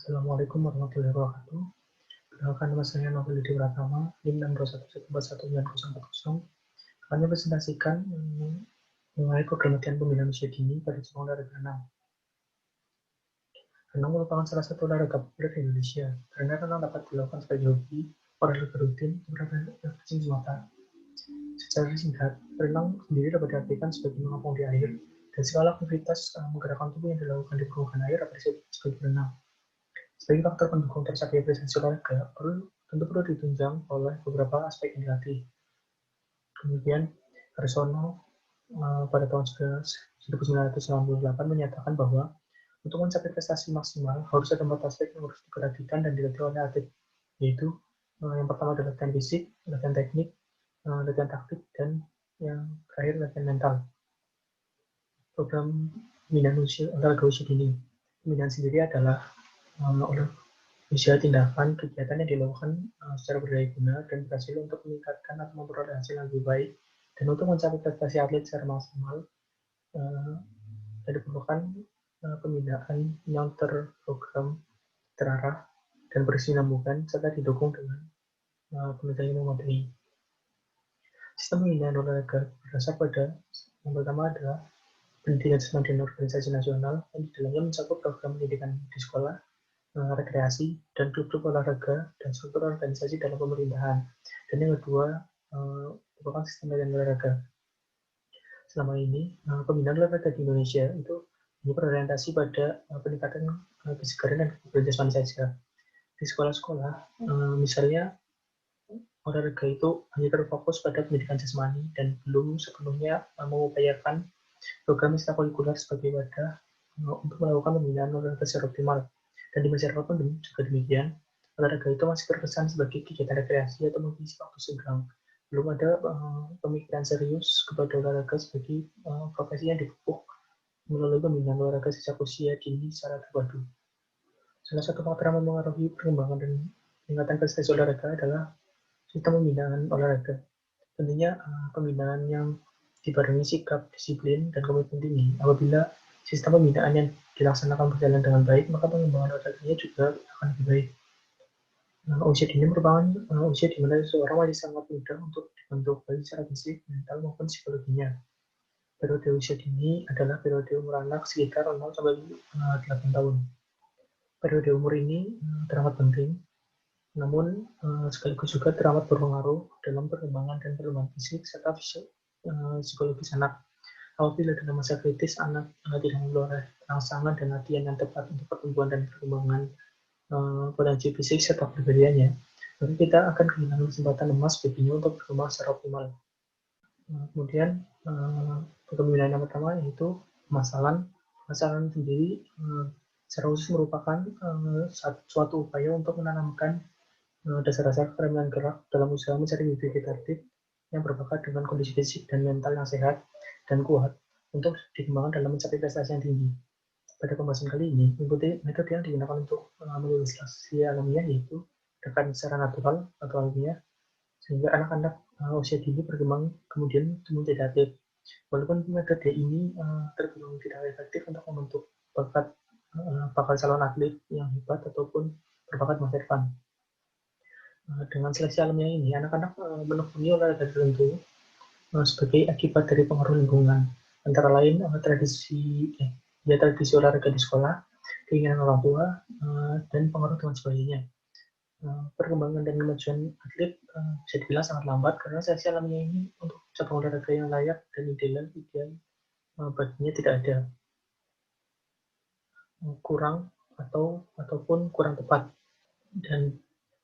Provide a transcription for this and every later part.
Assalamualaikum warahmatullahi wabarakatuh. Perkenalkan, nama saya Novelidi Pratama, NIM 621141940. Kami presentasikan mengenai program latihan pembinaan usia dini pada cabang olahraga renang. Renang merupakan salah satu olahraga populer di Indonesia, karena renang dapat dilakukan sebagai hobi, olahraga rutin, beberapa refreshing semata. Secara singkat, renang sendiri dapat diartikan sebagai mengapung di air, dan segala aktivitas menggerakkan tubuh yang dilakukan di permukaan air dapat disebut sebagai berenang. Sebagai faktor pendukung tercapainya prestasi olahraga, tentu perlu ditunjang oleh beberapa aspek yang dilatih. Kemudian, Harsono pada tahun 1998 menyatakan bahwa untuk mencapai prestasi maksimal harus ada 4 aspek yang harus diperhatikan dan dilatih oleh atlet, yaitu yang pertama adalah latihan fisik, latihan teknik, latihan taktik, dan yang terakhir latihan mental. Program pembinaan olahraga usia dini. Pembinaan sendiri adalah usia tindakan kegiatan yang dilakukan secara berdaya guna dan berhasil untuk meningkatkan atau memperoleh hasil yang lebih baik dan untuk mencapai prestasi atlet secara maksimal dan diperlukan pembinaan yang terprogram, terarah, dan berkesinambungan serta didukung dengan pengetahuan yang memadai. Sistem pembinaan olahraga berdasar pada yang pertama adalah pendidikan jasmani dan organisasi nasional yang di dalamnya mencakup program pendidikan di sekolah, rekreasi, dan klub-klub olahraga dan struktur organisasi dalam pemerintahan. Dan yang kedua, merupakan sistem latihan olahraga. Selama ini, pembinaan olahraga di Indonesia itu berorientasi pada peningkatan kesegaran dan kebugaran jasmani saja. Di sekolah-sekolah, misalnya olahraga itu hanya terfokus pada pendidikan jasmani dan belum sepenuhnya mengupayakan program ekstrakurikuler sebagai wadah untuk melakukan pembinaan olahraga secara optimal. Dan di masyarakat pun juga demikian, olahraga itu masih terkesan sebagai kegiatan rekreasi atau mengisi waktu senggang. Belum ada pemikiran serius kepada olahraga sebagai profesi yang dipupuk melalui pembinaan olahraga sejak usia dini secara terpadu. Salah satu faktor yang mempengaruhi perkembangan dan peningkatan prestasi olahraga adalah sistem pembinaan olahraga. Tentunya pembinaan yang dibarengi sikap, disiplin, dan komitmen tinggi. Apabila sistem pembinaan yang dilaksanakan berjalan dengan baik, maka pengembangan olahraganya juga akan lebih baik. Usia dini merupakan usia di mana seseorang masih sangat mudah untuk dibentuk baik secara fisik, mental, maupun psikologinya. Periode usia dini adalah periode umur anak sekitar 0-8 tahun. Periode umur ini teramat penting, namun sekaligus juga teramat berpengaruh dalam perkembangan dan perkembangan fisik serta psikologis anak. Apabila dalam masa kritis anak tidak memperoleh rangsangan dan latihan yang tepat untuk pertumbuhan dan perkembangan potensi fisik serta kepribadiannya, maka kita akan kehilangan kesempatan emas baginya untuk berkembang secara optimal. Kemudian pembinaan yang pertama yaitu pemasalan. Pemasalan sendiri secara khusus merupakan suatu upaya untuk menanamkan dasar-dasar keterampilan gerak dalam usaha mencari bibit tertib yang berbakat dengan kondisi fisik dan mental yang sehat dan kuat untuk dikembangkan dalam mencapai prestasi yang tinggi. Pada pembahasan kali ini, mengikuti metode yang digunakan untuk menulis seleksi alamiah yaitu gerakan secara natural atau alamiah, sehingga anak-anak usia dini berkembang kemudian menjadi atlet. Walaupun metode ini tergolong tidak efektif untuk membentuk bakal calon atlet yang hebat ataupun berbakat masa depan. Dengan seleksi alamiah ini, anak-anak menekuni olahraga tertentu sebagai akibat dari pengaruh lingkungan, antara lain tradisi olahraga di sekolah, keinginan orang tua, dan pengaruh teman sebagainya. Perkembangan dan kemajuan atlet bisa dibilang sangat lambat karena seleksi alamiah ini untuk cabang olahraga yang layak dan ideal baginya tidak ada, kurang ataupun kurang tepat, dan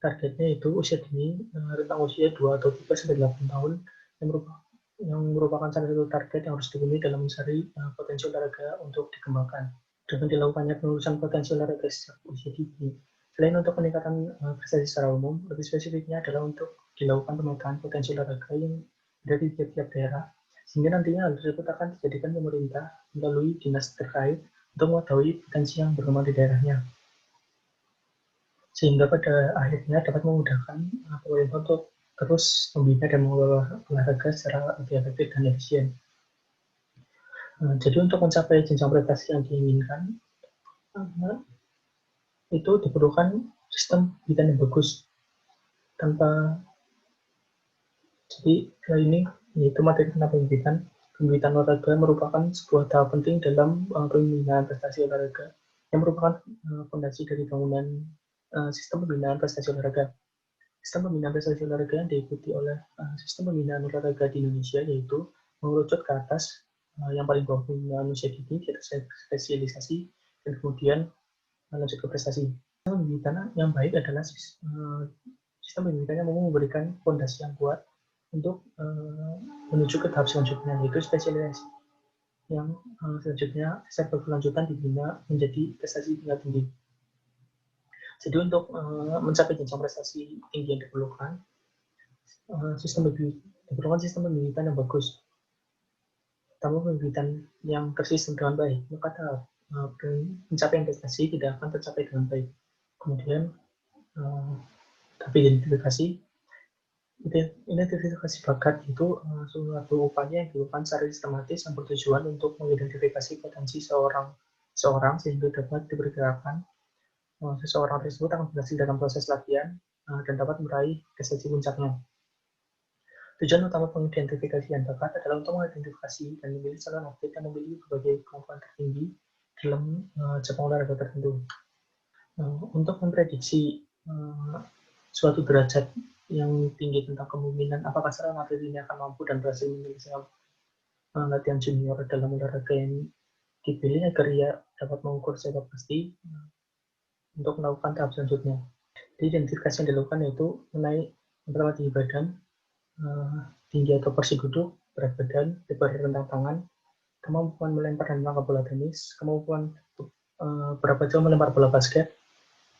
targetnya itu usia dini rentang usia 2 atau 3-8 tahun yang merupakan salah satu target yang harus dipenuhi dalam mencari potensi olahraga untuk dikembangkan. Dengan dilakukannya penelusuran potensi olahraga sejak usia dini, selain untuk peningkatan prestasi secara umum, lebih spesifiknya adalah untuk dilakukan pemetaan potensi olahraga yang ada di tiap-tiap daerah, sehingga nantinya hal tersebut akan dijadikan pemerintah melalui dinas terkait untuk mengetahui potensi yang berkembang di daerahnya, sehingga pada akhirnya dapat memudahkan pemerintah untuk terus membina dan mengelola olahraga secara lebih efektif dan efisien. Jadi untuk mencapai jenjang prestasi yang diinginkan, itu diperlukan sistem pembibitan yang bagus. Jadi ini yaitu materi tentang pembibitan. Pembibitan olahraga merupakan sebuah tahap penting dalam pembinaan prestasi olahraga yang merupakan fondasi dari bangunan sistem pembinaan prestasi olahraga. Sistem pembinaan prestasi olahraga yang diikuti oleh sistem pembinaan olahraga di Indonesia yaitu mengerucut ke atas, yang paling bawah pembinaan usia dini, di atas spesialisasi, dan kemudian lanjut ke prestasi. Sistem pembibitan yang baik adalah sistem pembibitan yang memberikan fondasi yang kuat untuk menuju ke tahap selanjutnya, yaitu spesialisasi, yang selanjutnya secara berkelanjutan dibina menjadi prestasi tingkat tinggi. Jadi untuk mencapai jenjang prestasi tinggi yang diperlukan, diperlukan sistem pembibitan yang bagus. Tanpa pembibitan yang tersistem dengan baik, maka tahap pencapaian prestasi tidak akan tercapai dengan baik. Kemudian tahap identifikasi bakat itu suatu upaya yang dilakukan secara sistematis yang bertujuan untuk mengidentifikasi potensi seorang sehingga dapat diperkirakan seseorang tersebut akan berhasil dalam proses latihan dan dapat meraih prestasi puncaknya. Tujuan utama pengidentifikasian bakat adalah untuk mengidentifikasi dan memilih calon atlet yang memiliki berbagai kemampuan tertinggi dalam cabang olahraga tertentu. Untuk memprediksi suatu derajat yang tinggi tentang kemungkinan apakah seorang atlet ini akan mampu dan berhasil menyelesaikan latihan junior dalam olahraga yang dipilih agar ia dapat mengukur secara pasti untuk melakukan tahap selanjutnya. Jadi identifikasi yang dilakukan yaitu mengenai pertama tinggi badan, tinggi atau porsi duduk, berat badan, lebar rentang tangan, kemampuan melempar dan menangkap bola tenis, kemampuan berapa jauh melempar bola basket,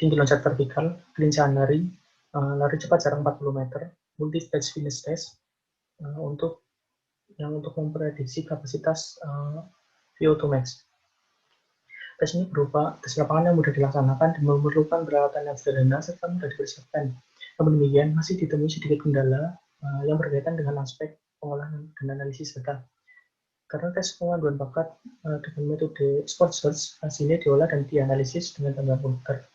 tinggi loncat vertikal, kelincahan lari, lari cepat jarak 40 meter, multi-stage finish test, untuk memprediksi kapasitas VO2 max. Tes ini berupa tes lapangan yang mudah dilaksanakan dan memerlukan peralatan yang sederhana serta mudah dipersiapkan. Namun demikian, masih ditemui sedikit kendala yang berkaitan dengan aspek pengolahan dan analisis data. Karena tes pengaduan bakat dengan metode sport search, hasilnya diolah dan dianalisis dengan tambahan komputer.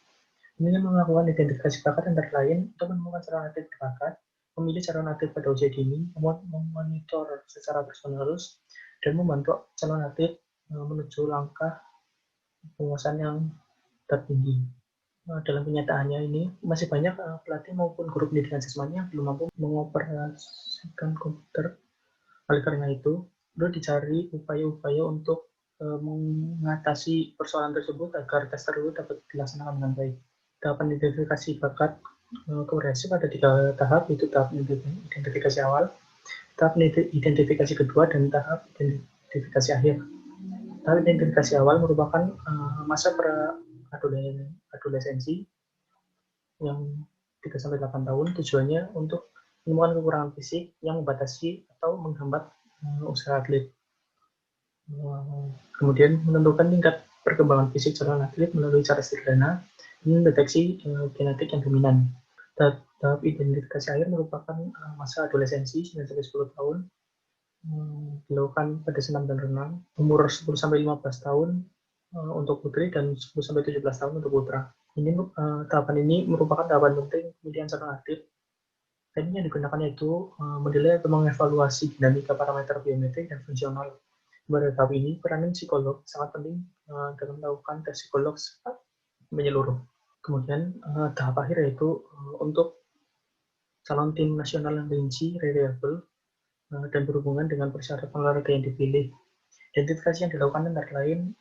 Ini melakukan identifikasi bakat antara lain untuk menemukan calon atlet bakat, memilih calon atlet pada usia dini, memonitor secara terus-menerus, dan membantu calon atlet menuju langkah penguasaan yang tertinggi. Dalam kenyataannya ini masih banyak pelatih maupun guru pendidikan jasmani yang belum mampu mengoperasikan komputer. Oleh karena itu, perlu dicari upaya-upaya untuk mengatasi persoalan tersebut agar tes tersebut dapat dilaksanakan dengan baik. Tahapan identifikasi bakat komprehensif ada 3 tahap, yaitu tahap identifikasi awal, tahap identifikasi kedua, dan tahap identifikasi akhir. Tahap identifikasi awal merupakan masa pra-adolescensi yang 3-8 tahun, tujuannya untuk menemukan kekurangan fisik yang membatasi atau menghambat usaha atlet. Kemudian menentukan tingkat perkembangan fisik calon atlet melalui cara sederhana, mendeteksi genetik yang dominan. Tahap identifikasi akhir merupakan masa adolescensi 9-10 tahun, dilakukan pada senam dan renang, umur 10-15 tahun untuk putri dan 10-17 tahun untuk putra. Tahapan ini merupakan tahapan penting pemilihan calon atlet. Teknik yang digunakan yaitu menilai atau mengevaluasi dinamika parameter biometrik dan fungsional. Pada tahap ini, peranan psikolog sangat penting dalam melakukan tes psikolog menyeluruh. Kemudian tahap akhir yaitu untuk calon tim nasional yang rinci, reliable, dan berhubungan dengan persyaratan olahraga yang dipilih. Identifikasi yang dilakukan antara lain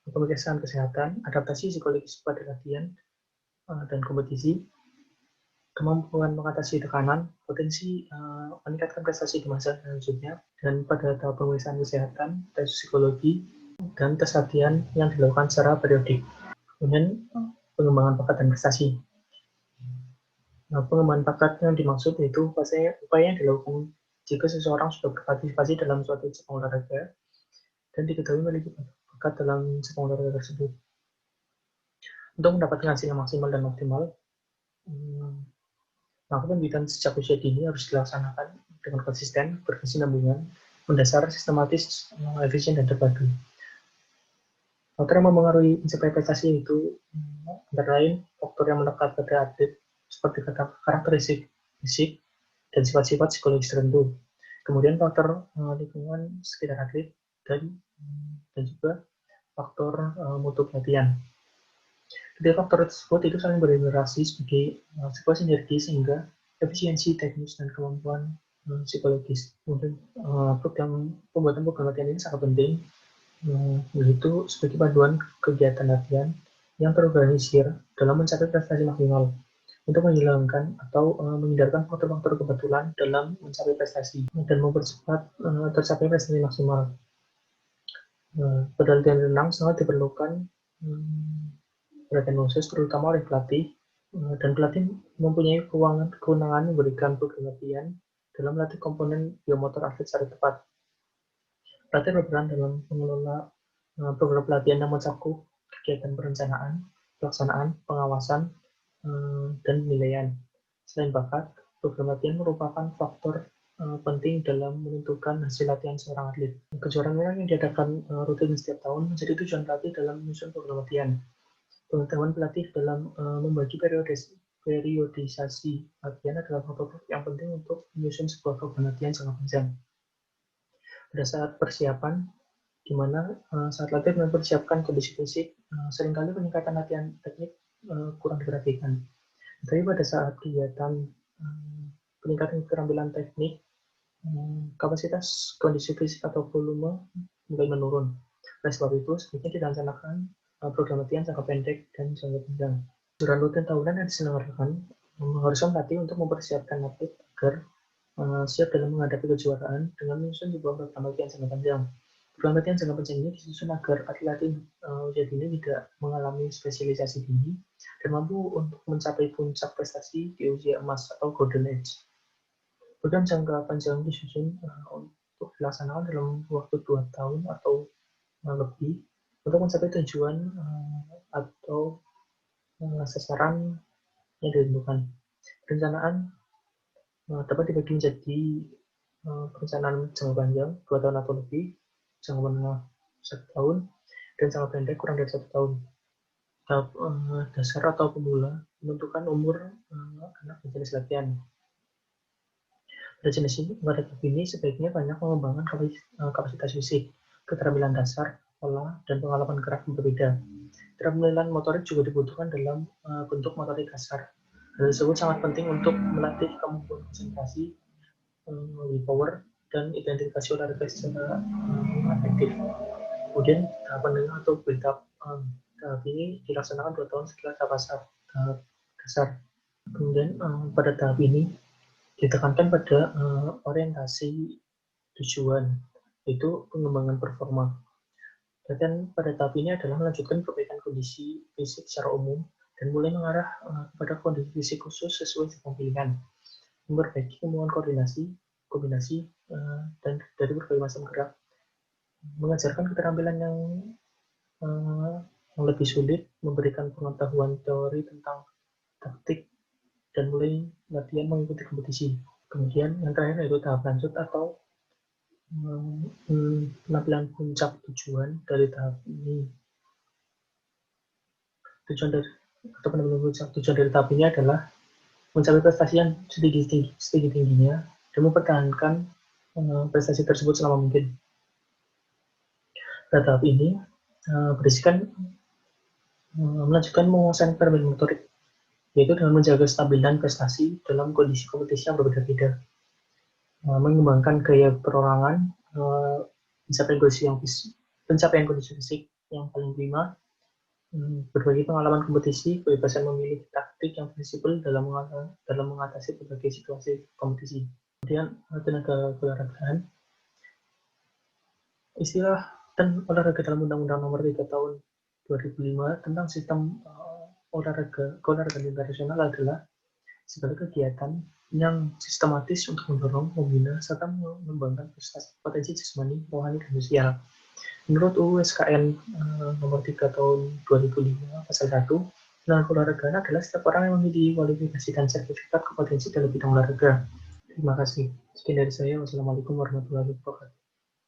pemeriksaan kesehatan, adaptasi psikologis pada latihan dan kompetisi, kemampuan mengatasi tekanan, potensi meningkatkan prestasi di masa selanjutnya, dan pada tahap pemeriksaan kesehatan, tes psikologi, dan tes latihan yang dilakukan secara periodik. Kemudian pengembangan bakat dan prestasi. Nah, pengembangan bakat yang dimaksud yaitu upaya yang dilakukan jika seseorang sudah berpartisipasi dalam suatu cabang olahraga dan diketahui memiliki bakat dalam cabang olahraga tersebut. Untuk mendapatkan hasil yang maksimal dan optimal, maka pembibitan sejak usia dini harus dilaksanakan dengan konsisten, berkesinambungan, mendasar, sistematis, efisien, dan terpadu. Faktor yang mempengaruhi pencapaian prestasi itu Antara lain, faktor yang melekat pada atlet seperti karakteristik fisik dan sifat-sifat psikologis tertentu. Kemudian faktor lingkungan sekitar atlet dan juga faktor mutu pelatihan. Ketiga faktor tersebut itu saling berinteraksi sebagai sebuah sinergi sehingga efisiensi teknis dan kemampuan psikologis. Kemudian pembuatan program latihan ini sangat penting, yaitu sebagai panduan kegiatan latihan yang terorganisir dalam mencapai prestasi maksimal untuk menghilangkan atau menghindarkan faktor-faktor kebetulan dalam mencapai prestasi dan mempercepat tercapai prestasi maksimal. Pada latihan renang sangat diperlukan perhatian khusus terutama oleh pelatih, dan pelatih mempunyai kewenangan memberikan program latihan dalam melatih komponen biomotor atlet secara tepat. Pelatih berperan dalam mengelola program pelatihan yang mencakup kegiatan perencanaan, pelaksanaan, pengawasan, dan penilaian. Selain bakat, program latihan merupakan faktor penting dalam menentukan hasil latihan seorang atlet. Kejuaraan renang yang diadakan rutin setiap tahun menjadi tujuan pelatih dalam menyusun program latihan. Pengetahuan pelatih dalam membagi periodisasi latihan adalah faktor yang penting untuk menyusun sebuah program latihan jangka panjang. Pada saat persiapan, di mana saat latihan mempersiapkan kondisi fisik, seringkali peningkatan latihan teknik kurang diperhatikan. Tapi pada saat kegiatan peningkatan keterampilan teknik, kapasitas kondisi fisik atau volume mulai menurun. Oleh sebab itu, sebaiknya direncanakan program latihan jangka pendek dan jangka panjang. Kejuaraan rutin tahunan yang diselenggarakan mengharuskan pelatih untuk mempersiapkan atlet agar siap dalam menghadapi kejuaraan dengan menyusun sebuah program latihan jangka panjang. Program latihan jangka panjang ini disusun agar atlet usia dini tidak mengalami spesialisasi dini dan mampu untuk mencapai puncak prestasi di usia emas atau golden age. Program jangka panjang disusun untuk dilaksanakan dalam waktu 2 tahun atau lebih untuk mencapai tujuan atau sasaran yang ditentukan. Perencanaan dapat dibagi menjadi perencanaan jangka panjang 2 tahun atau lebih, jangka menengah 1 tahun, dan jangka pendek kurang dari 1 tahun. Tahap dasar atau pemula menentukan umur anak dan jenis latihan. Pada tahap ini sebaiknya banyak mengembangkan kapasitas fisik, keterampilan dasar, pola, dan pengalaman gerak yang berbeda. Keterampilan motorik juga dibutuhkan dalam bentuk motorik kasar. Hal tersebut sangat penting untuk melatih kemampuan konsentrasi, willpower, dan identifikasi olahraga secara efektif. Kemudian tahap menengah atau tahap ini dilaksanakan 2 tahun setelah tahap dasar. Kemudian pada tahap ini ditekankan pada orientasi tujuan, yaitu pengembangan performa. Latihan pada tahap ini adalah melanjutkan perbaikan kondisi fisik secara umum dan mulai mengarah kepada kondisi fisik khusus sesuai dengan pilihan, memperbaiki kemampuan kombinasi, dan dari berbagai macam gerak, mengajarkan keterampilan yang lebih sulit, memberikan pengetahuan teori tentang taktik, dan mulai latihan mengikuti kompetisi. Kemudian yang terakhir yaitu tahap lanjut atau penampilan puncak tujuan dari tahap ini. Tujuan dari tahap ini adalah mencapai prestasi yang setinggi-tingginya dan mempertahankan prestasi tersebut selama mungkin. Pada tahap ini berisikan melanjutkan menguasai keterampilan motorik, yaitu dengan menjaga stabilan prestasi dalam kondisi kompetisi yang berbeda-beda, mengembangkan gaya perorangan, pencapaian kondisi fisik yang paling prima, berbagi pengalaman kompetisi, kebebasan memilih taktik yang fleksibel dalam mengatasi berbagai situasi kompetisi. Kemudian tenaga keolahragaan, istilah dan olahraga dalam Undang-Undang Nomor 3 Tahun 2005 tentang sistem keolahragaan internasional adalah sebagai kegiatan yang sistematis untuk mendorong, membina, serta mengembangkan potensi jasmani, rohani, dan sosial. Menurut UU SKN Nomor 3 Tahun 2005 Pasal 1, tenaga keolahragaan adalah setiap orang yang memiliki kualifikasi dan sertifikat kompetensi dalam bidang olahraga. Terima kasih. Sekian dari saya. Wassalamualaikum warahmatullahi wabarakatuh.